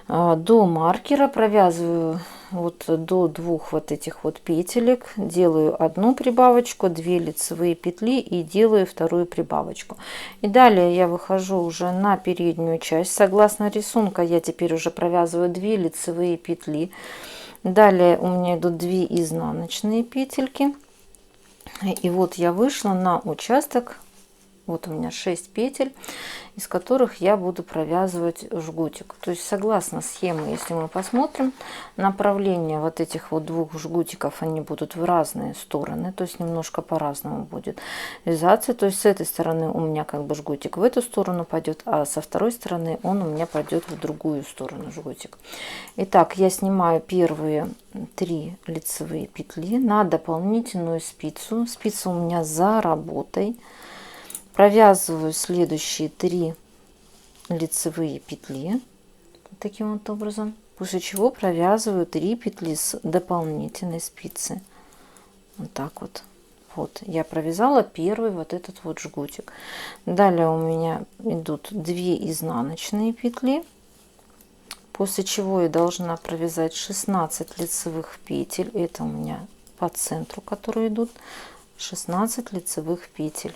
до маркера, провязываю вот до 2 вот этих вот петелек, делаю одну прибавочку, 2 лицевые петли и делаю вторую прибавочку. И далее я выхожу уже на переднюю часть. Согласно рисунка я теперь уже провязываю 2 лицевые петли. Далее у меня идут 2 изнаночные петельки. И вот я вышла на участок. Вот у меня 6 петель. из которых я буду провязывать жгутик. То есть согласно схеме, если мы посмотрим, направление вот этих вот двух жгутиков, они будут в разные стороны, то есть немножко по-разному будет вязаться. То есть с этой стороны у меня как бы жгутик в эту сторону пойдет, а со второй стороны он у меня пойдет в другую сторону жгутик. Итак, я снимаю первые 3 лицевые петли на дополнительную спицу. Спица у меня за работой. Провязываю следующие 3 лицевые петли таким вот образом, после чего провязываю 3 петли с дополнительной спицы. Вот так вот. Вот я провязала первый вот этот вот жгутик. Далее у меня идут 2 изнаночные петли, после чего я должна провязать 16 лицевых петель. Это у меня по центру, которые идут 16 лицевых петель.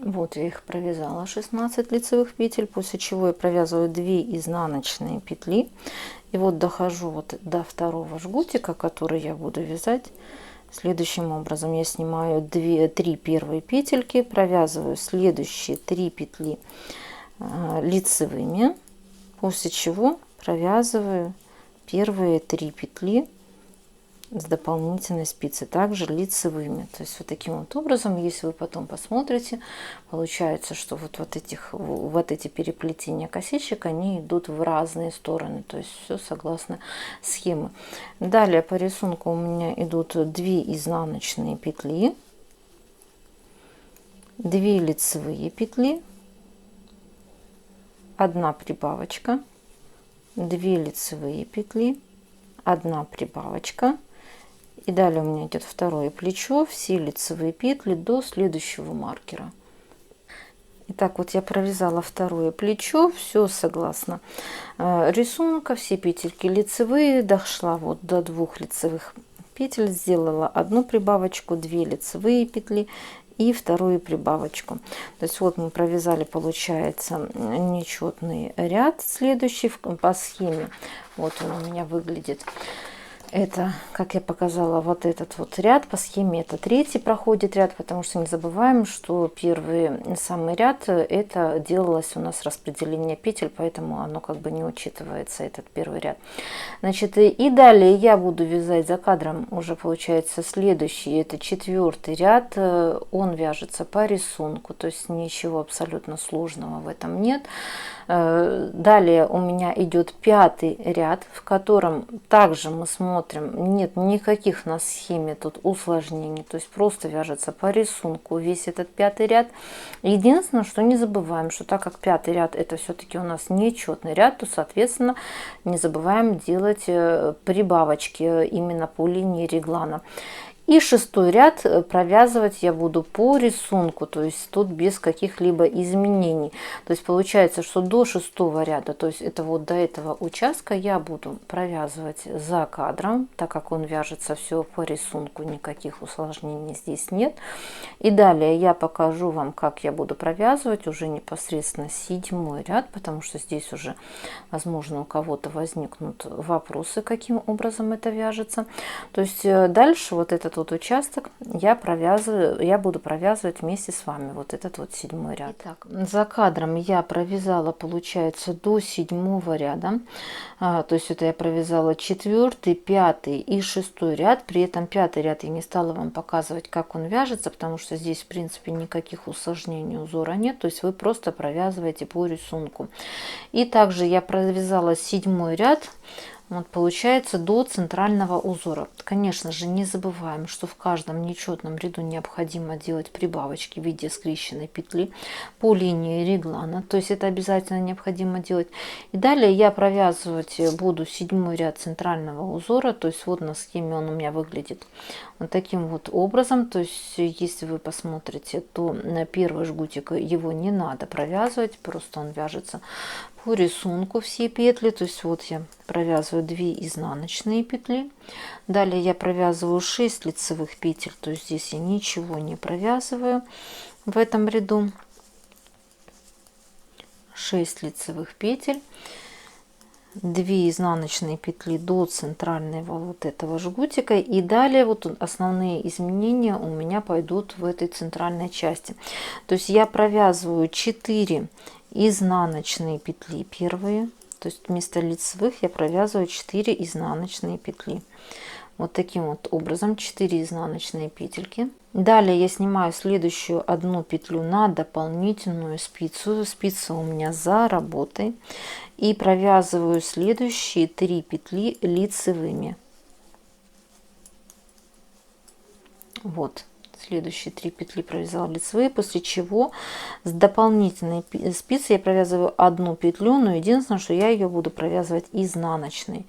Вот я их провязала 16 лицевых петель, после чего я провязываю 2 изнаночные петли. И вот дохожу вот до второго жгутика, который я буду вязать следующим образом. Я снимаю 3 первые петельки, провязываю следующие 3 петли лицевыми, после чего провязываю первые 3 петли с дополнительной спицы, также лицевыми. То есть вот таким вот образом, если вы потом посмотрите, получается, что вот эти переплетения косичек, они идут в разные стороны. То есть все согласно схеме. Далее по рисунку у меня идут 2 изнаночные петли, 2 лицевые петли, 1 прибавочка, 2 лицевые петли, 1 прибавочка. И далее у меня идет второе плечо, все лицевые петли до следующего маркера. Итак, вот я провязала второе плечо, все согласно рисунка, все петельки лицевые, дошла вот до 2 лицевых петель, сделала 1 прибавочку, 2 лицевые петли и вторую прибавочку. То есть вот мы провязали, получается, нечетный ряд следующий по схеме. Вот он у меня выглядит. Это, как я показала, вот этот вот ряд по схеме, это 3-й проходит ряд, потому что не забываем, что первый самый ряд, это делалось у нас распределение петель, поэтому оно как бы не учитывается, этот первый ряд. Значит, и далее я буду вязать за кадром уже, получается, следующий, это 4-й ряд, он вяжется по рисунку, то есть ничего абсолютно сложного в этом нет. Далее у меня идет 5-й ряд, в котором также мы смотрим, нет никаких на схеме тут усложнений, то есть просто вяжется по рисунку весь этот 5-й ряд. Единственное, что не забываем, что так как 5-й ряд это все-таки у нас нечетный ряд, то соответственно не забываем делать прибавочки именно по линии реглана. И 6-й ряд провязывать я буду по рисунку, то есть тут без каких-либо изменений. То есть получается, что до 6-го ряда, то есть это вот до этого участка, я буду провязывать за кадром, так как он вяжется все по рисунку, никаких усложнений здесь нет. И далее я покажу вам, как я буду провязывать уже непосредственно 7-й ряд, потому что здесь уже, возможно, у кого-то возникнут вопросы, каким образом это вяжется. То есть дальше вот этот вот участок я буду провязывать вместе с вами вот этот вот 7-й ряд. Итак, за кадром я провязала, получается, до 7-го ряда, то есть это я провязала 4-й, 5-й и 6-й ряд. При этом 5-й ряд я не стала вам показывать, как он вяжется, потому что здесь в принципе никаких усложнений узора нет, то есть вы просто провязываете по рисунку. И также я провязала 7-й ряд, вот получается, до центрального узора. Конечно же, не забываем, что в каждом нечетном ряду необходимо делать прибавочки в виде скрещенной петли по линии реглана. То есть это обязательно необходимо делать. И далее я провязывать буду 7-й ряд центрального узора. То есть вот на схеме он у меня выглядит вот таким вот образом. То есть если вы посмотрите, то на первый жгутик его не надо провязывать, просто он вяжется по рисунку все петли. То есть вот я провязываю 2 изнаночные петли, далее я провязываю 6 лицевых петель, то есть здесь я ничего не провязываю в этом ряду, 6 лицевых петель, 2 изнаночные петли до центрального вот этого жгутика, и далее вот основные изменения у меня пойдут в этой центральной части. То есть я провязываю 4 изнаночные петли первые, то есть вместо лицевых я провязываю 4 изнаночные петли. Вот таким вот образом 4 изнаночные петельки. Далее я снимаю следующую одну петлю на дополнительную спицу. Спица у меня за работой. И провязываю следующие 3 петли лицевыми. Вот. Следующие 3 петли провязала лицевые, после чего с дополнительной спицы я провязываю одну петлю, но единственное, что я ее буду провязывать изнаночной.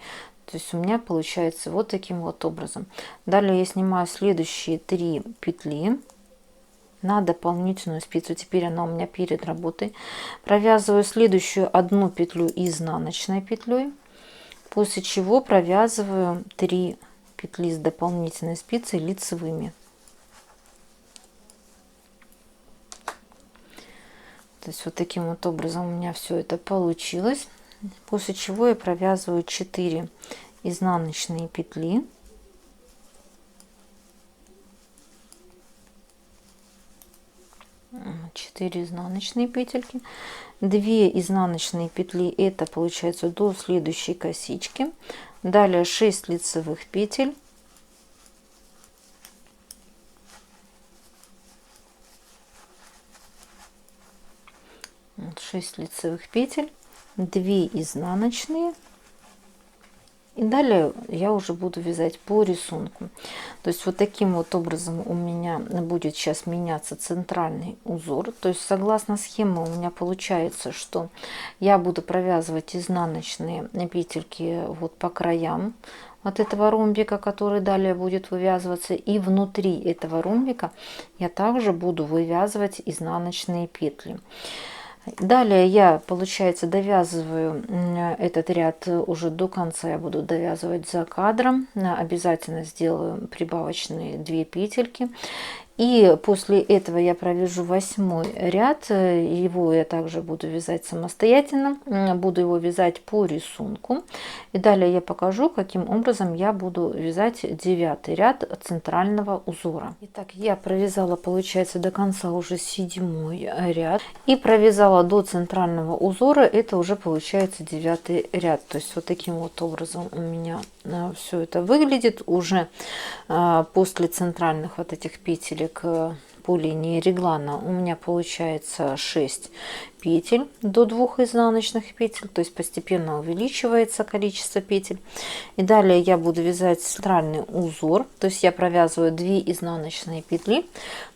То есть у меня получается вот таким вот образом. Далее я снимаю следующие 3 петли на дополнительную спицу. Теперь она у меня перед работой. Провязываю следующую одну петлю изнаночной петлей, после чего провязываю 3 петли с дополнительной спицей лицевыми. То есть вот таким вот образом у меня все это получилось. После чего я провязываю 4 изнаночные петли. Четыре изнаночные петельки, 2 изнаночные петли, это получается до следующей косички. Далее 6 лицевых петель. Вот 6 лицевых петель, 2 изнаночные, и далее я уже буду вязать по рисунку. То есть вот таким вот образом у меня будет сейчас меняться центральный узор. То есть согласно схеме у меня получается, что я буду провязывать изнаночные петельки вот по краям от этого ромбика, который далее будет вывязываться, и внутри этого ромбика я также буду вывязывать изнаночные петли. Далее я, получается, довязываю этот ряд уже до конца, я буду довязывать за кадром. Обязательно сделаю прибавочные 2 петельки. И после этого я провяжу 8 ряд, его я также буду вязать самостоятельно, буду его вязать по рисунку. И далее я покажу, каким образом я буду вязать 9 ряд центрального узора. Итак, я провязала, получается, до конца уже 7 ряд и провязала до центрального узора, это уже получается 9 ряд. То есть вот таким вот образом у меня все это выглядит уже после центральных вот этих петелек по линии реглана. У меня получается 6 петель до 2 изнаночных петель, то есть постепенно увеличивается количество петель. И далее я буду вязать центральный узор, то есть я провязываю 2 изнаночные петли.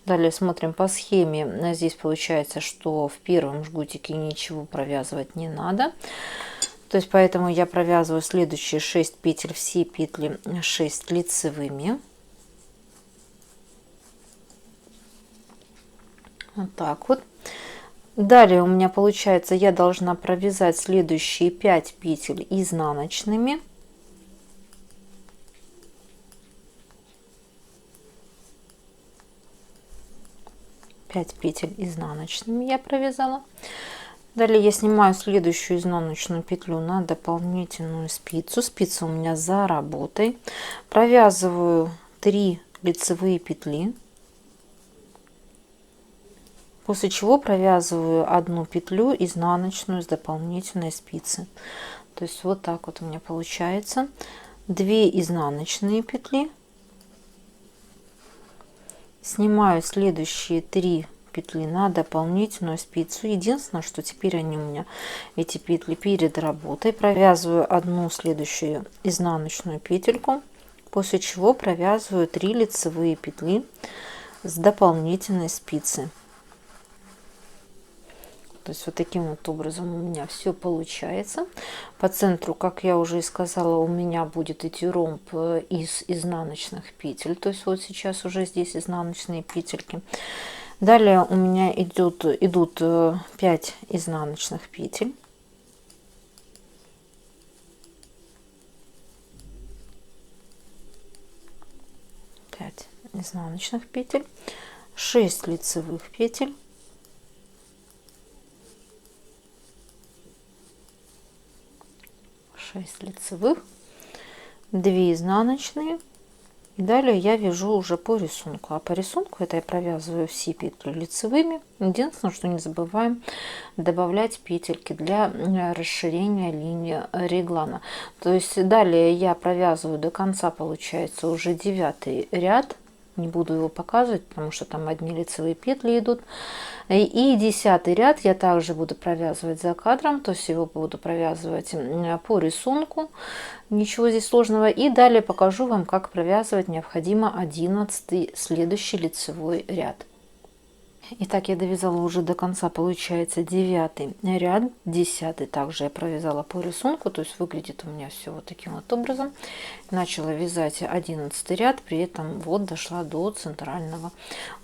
Далее смотрим по схеме, здесь получается, что в первом жгутике ничего провязывать не надо. То есть поэтому я провязываю следующие 6 петель, все петли 6 лицевыми. Вот так вот. Далее у меня получается, я должна провязать следующие 5 петель изнаночными. Пять петель изнаночными я провязала. Далее я снимаю следующую изнаночную петлю на дополнительную спицу. Спица у меня за работой. Провязываю 3 лицевые петли. После чего провязываю одну петлю изнаночную с дополнительной спицы. То есть вот так вот у меня получается. 2 изнаночные петли. Снимаю следующие 3 петли на дополнительную спицу. Единственное, что теперь они у меня, эти петли, перед работой. Провязываю одну следующую изнаночную петельку, после чего провязываю 3 лицевые петли с дополнительной спицы. То есть вот таким вот образом у меня все получается. По центру, как я уже и сказала, у меня будет идти ромб из изнаночных петель. То есть вот сейчас уже здесь изнаночные петельки. Далее у меня идут 5 изнаночных петель. Изнаночных петель, 6 лицевых петель, 6 лицевых, 2 изнаночные. И далее я вяжу уже по рисунку. А по рисунку это я провязываю все петли лицевыми. Единственное, что не забываем добавлять петельки для расширения линии реглана. То есть далее я провязываю до конца, получается, уже 9 ряд. Не буду его показывать, потому что там одни лицевые петли идут. И 10 ряд я также буду провязывать за кадром, то есть его буду провязывать по рисунку, ничего здесь сложного. И далее покажу вам, как провязывать необходимо 11 следующий лицевой ряд. Итак, я довязала уже до конца, получается 9 ряд, 10 также я провязала по рисунку, то есть выглядит у меня все вот таким вот образом. Начала вязать 11 ряд, при этом вот дошла до центрального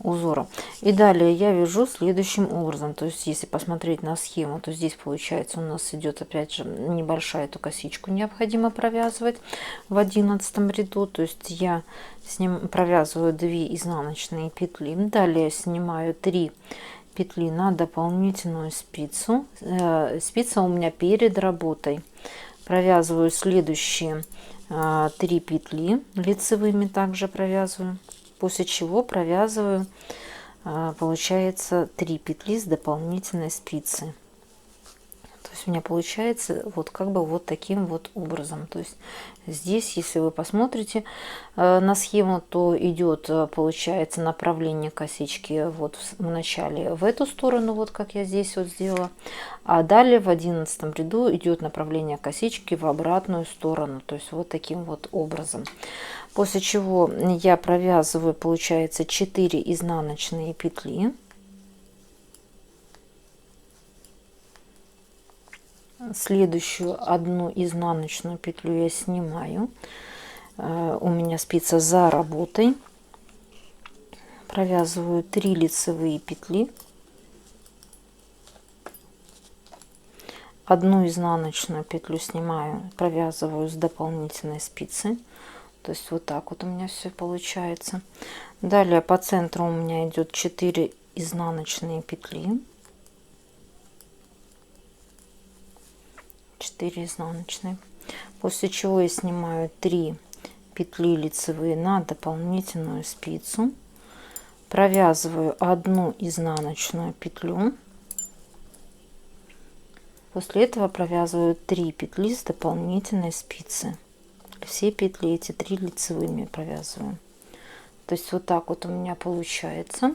узора. И далее я вяжу следующим образом, то есть если посмотреть на схему, то здесь получается у нас идет опять же небольшая эту косичку необходимо провязывать в 11 ряду, то есть я провязываю 2 изнаночные петли, далее снимаю 3 петли на дополнительную спицу. Спица у меня перед работой. Провязываю следующие 3 петли лицевыми, также провязываю, после чего провязываю, получается, 3 петли с дополнительной спицы. То есть у меня получается вот как бы вот таким вот образом. То есть здесь, если вы посмотрите на схему, то идет, получается, направление косички вот в начале в эту сторону, вот как я здесь вот сделала, а далее в 11 ряду идет направление косички в обратную сторону, то есть вот таким вот образом. После чего я провязываю, получается, 4 изнаночные петли. Следующую одну изнаночную петлю я снимаю. У меня спица за работой. Провязываю 3 лицевые петли. Одну изнаночную петлю снимаю, провязываю с дополнительной спицы. То есть вот так вот у меня все получается. Далее по центру у меня идет 4 изнаночные петли. 4 изнаночные, после чего я снимаю 3 петли лицевые на дополнительную спицу, провязываю одну изнаночную петлю, после этого провязываю 3 петли с дополнительной спицы, все петли эти 3 лицевыми провязываю. То есть вот так вот у меня получается,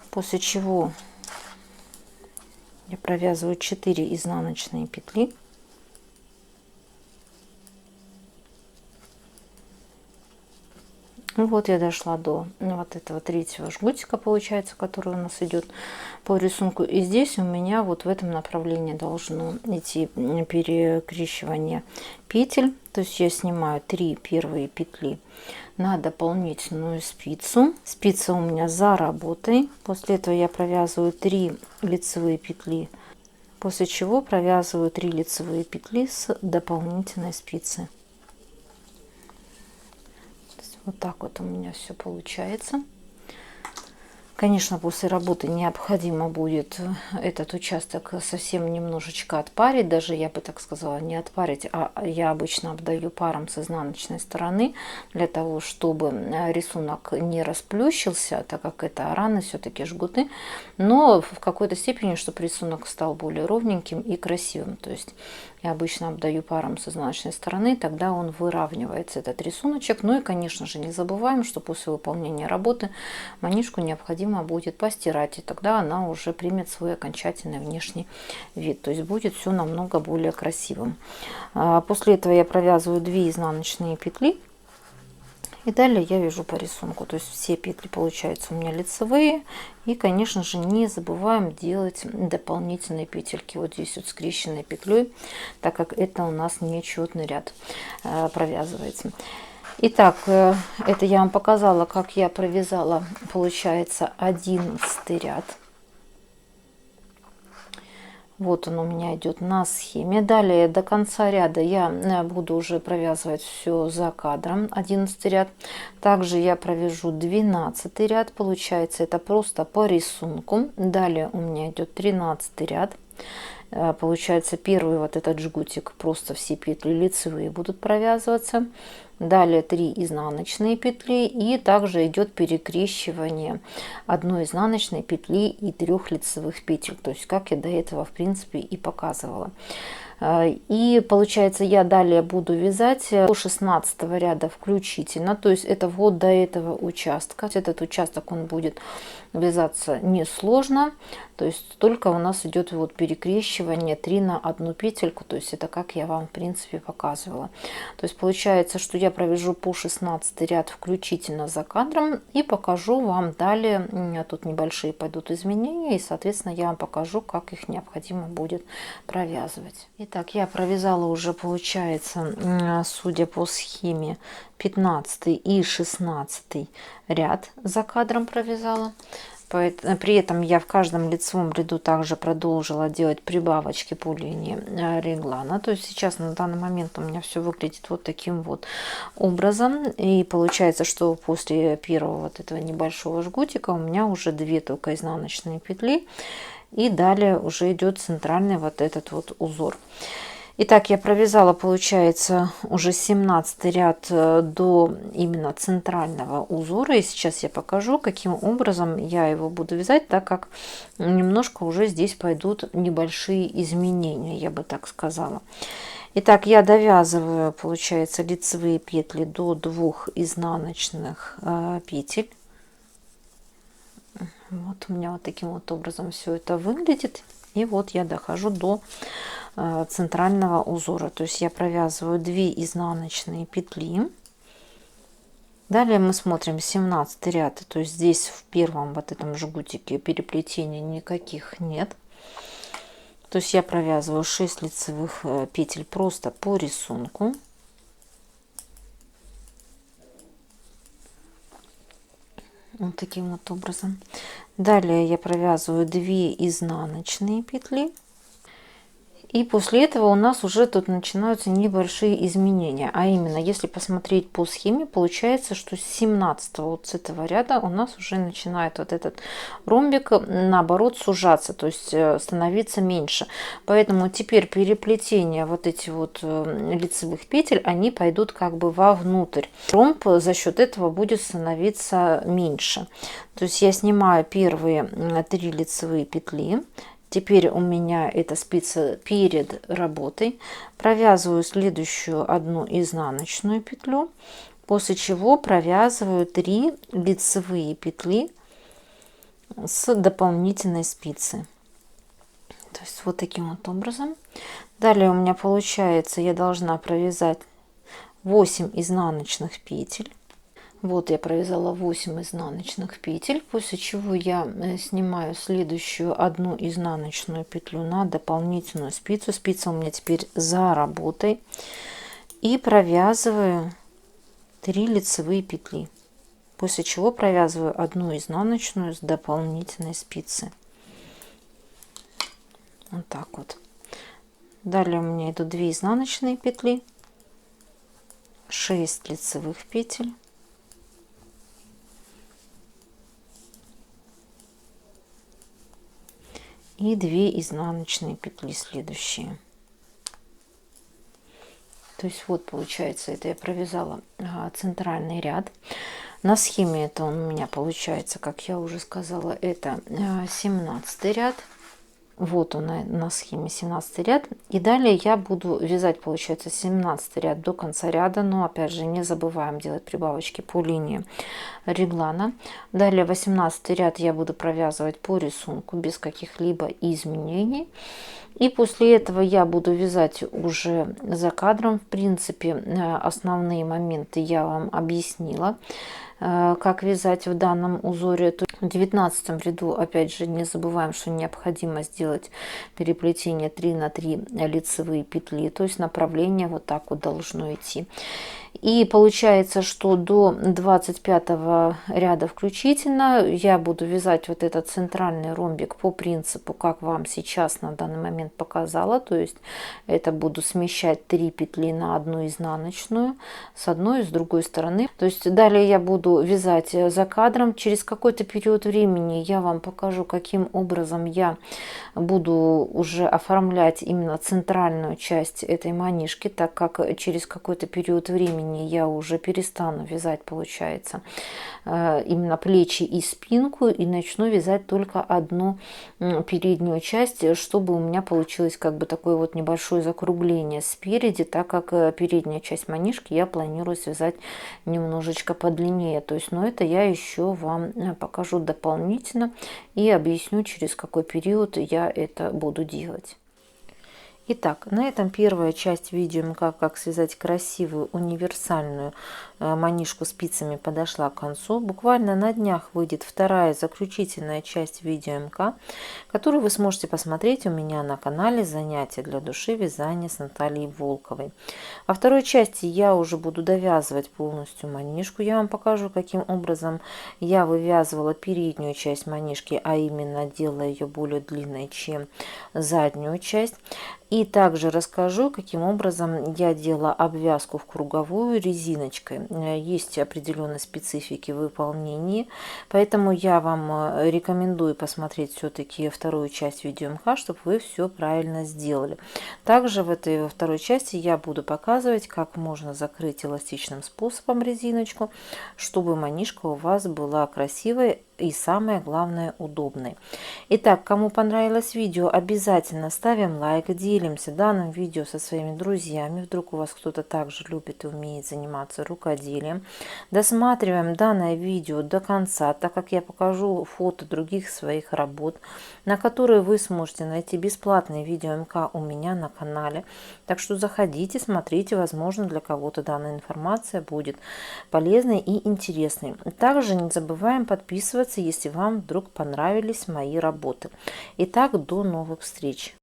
после чего я провязываю 4 изнаночные петли. Вот я дошла до вот этого 3-го жгутика, получается, который у нас идет по рисунку. И здесь у меня вот в этом направлении должно идти перекрещивание петель. То есть я снимаю 3 первые петли на дополнительную спицу. Спица у меня за работой. После этого я провязываю 3 лицевые петли, после чего провязываю 3 лицевые петли с дополнительной спицы. Вот так вот у меня все получается. Конечно, после работы необходимо будет этот участок совсем немножечко отпарить. Даже я бы так сказала, не отпарить, а я обычно обдаю паром с изнаночной стороны, для того, чтобы рисунок не расплющился, так как это раны, все-таки жгуты. Но в какой-то степени, чтобы рисунок стал более ровненьким и красивым. То есть я обычно обдаю паром с изнаночной стороны, тогда он выравнивается, этот рисуночек. Ну и, конечно же, не забываем, что после выполнения работы манишку необходимо будет постирать, и тогда она уже примет свой окончательный внешний вид. То есть будет все намного более красивым. После этого я провязываю 2 изнаночные петли. И далее я вяжу по рисунку. То есть все петли получаются у меня лицевые. И, конечно же, не забываем делать дополнительные петельки вот здесь вот скрещенной петлей, так как это у нас нечетный ряд провязывается. Итак, это я вам показала, как я провязала, получается, 11 ряд. Вот он у меня идет на схеме. Далее до конца ряда я буду уже провязывать все за кадром, 11 ряд. Также я провяжу 12 ряд, получается, это просто по рисунку. Далее у меня идет 13 ряд. Получается, первый вот этот жгутик, просто все петли лицевые будут провязываться. Далее 3 изнаночные петли, и также идет перекрещивание одной изнаночной петли и 3 лицевых петель, то есть как я до этого в принципе и показывала. И получается, я далее буду вязать до 16 ряда включительно, то есть это вот до этого участка. Этот участок он будет вязаться несложно, то есть только у нас идет вот перекрещивание 3 на 1 петельку, то есть это как я вам в принципе показывала. То есть получается, что я провяжу по 16 ряд включительно за кадром и покажу вам далее. Тут небольшие пойдут изменения, и соответственно я вам покажу, как их необходимо будет провязывать. Итак, я провязала уже, получается, судя по схеме, 15 и 16 ряд за кадром провязала. При этом я в каждом лицевом ряду также продолжила делать прибавочки по линии реглана. То есть сейчас на данный момент у меня все выглядит вот таким вот образом. И получается, что после первого вот этого небольшого жгутика у меня уже 2 только изнаночные петли. И далее уже идет центральный вот этот вот узор. Итак, я провязала, получается, уже 17 ряд до именно центрального узора. И сейчас я покажу, каким образом я его буду вязать, так как немножко уже здесь пойдут небольшие изменения, я бы так сказала. Итак, я довязываю, получается, лицевые петли до 2 изнаночных петель. Вот у меня вот таким вот образом все это выглядит. И вот я дохожу до центрального узора, то есть я провязываю 2 изнаночные петли. Далее мы смотрим 17 ряд, то есть здесь в первом вот этом жгутике переплетений никаких нет. То есть я провязываю 6 лицевых петель просто по рисунку. Вот таким вот образом. Далее я провязываю 2 изнаночные петли. И после этого у нас уже тут начинаются небольшие изменения. А именно, если посмотреть по схеме, получается, что с 17 вот с этого ряда у нас уже начинает вот этот ромбик, наоборот, сужаться, то есть становиться меньше. Поэтому теперь переплетение вот эти вот лицевых петель, они пойдут как бы вовнутрь. Ромб за счет этого будет становиться меньше. То есть я снимаю первые 3 лицевые петли. Теперь у меня эта спица перед работой. Провязываю следующую одну изнаночную петлю, после чего провязываю 3 лицевые петли с дополнительной спицы. То есть вот таким вот образом. Далее у меня получается, я должна провязать 8 изнаночных петель. Вот я провязала 8 изнаночных петель, после чего я снимаю следующую одну изнаночную петлю на дополнительную спицу. Спица у меня теперь за работой. И провязываю 3 лицевые петли, после чего провязываю одну изнаночную с дополнительной спицы. Вот так вот. Далее у меня идут 2 изнаночные петли, 6 лицевых петель. И 2 изнаночные петли следующие. То есть вот получается, это я провязала центральный ряд. На схеме это он у меня получается, как я уже сказала, это 17 ряд. Вот он на схеме 17 ряд. И далее я буду вязать, получается, 17 ряд до конца ряда. Но опять же не забываем делать прибавочки по линии реглана. Далее 18 ряд я буду провязывать по рисунку без каких-либо изменений. И после этого я буду вязать уже за кадром. В принципе, основные моменты я вам объяснила, как вязать в данном узоре. В 19 ряду, опять же, не забываем, что необходимо сделать переплетение 3 на 3 лицевые петли, то есть направление вот так вот должно идти. И получается, что до 25 ряда включительно я буду вязать вот этот центральный ромбик по принципу, как вам сейчас на данный момент показала. То есть это буду смещать 3 петли на одну изнаночную с одной и с другой стороны. То есть далее я буду вязать за кадром. Через какой-то период времени я вам покажу, каким образом я буду уже оформлять именно центральную часть этой манишки, так как через какой-то период времени я уже перестану вязать, получается, именно плечи и спинку, и начну вязать только одну переднюю часть, чтобы у меня получилось как бы такое вот небольшое закругление спереди, так как передняя часть манишки я планирую связать немножечко подлиннее. То есть, но это я еще вам покажу дополнительно и объясню, через какой период я это буду делать. Итак, на этом первая часть видео как связать красивую универсальную манишку спицами подошла к концу. Буквально на днях выйдет вторая заключительная часть видео МК, которую вы сможете посмотреть у меня на канале «Занятия для души. Вязание с Натальей Волковой». Во второй части я уже буду довязывать полностью манишку. Я вам покажу, каким образом я вывязывала переднюю часть манишки, а именно делая ее более длинной, чем заднюю часть. И также расскажу, каким образом я делала обвязку в круговую резиночкой. Есть определенные специфики в выполнении, поэтому я вам рекомендую посмотреть все-таки вторую часть видео МХ, чтобы вы все правильно сделали. Также в этой второй части я буду показывать, как можно закрыть эластичным способом резиночку, чтобы манишка у вас была красивой и, самое главное, удобной. Итак, кому понравилось видео, обязательно ставим лайк, делимся данным видео со своими друзьями. Вдруг у вас кто-то также любит и умеет заниматься рукоделием. Досматриваем данное видео до конца, так как я покажу фото других своих работ, на которые вы сможете найти бесплатные видео МК у меня на канале. Так что заходите, смотрите, возможно, для кого-то данная информация будет полезной и интересной. Также не забываем подписываться, если вам вдруг понравились мои работы. Итак, до новых встреч!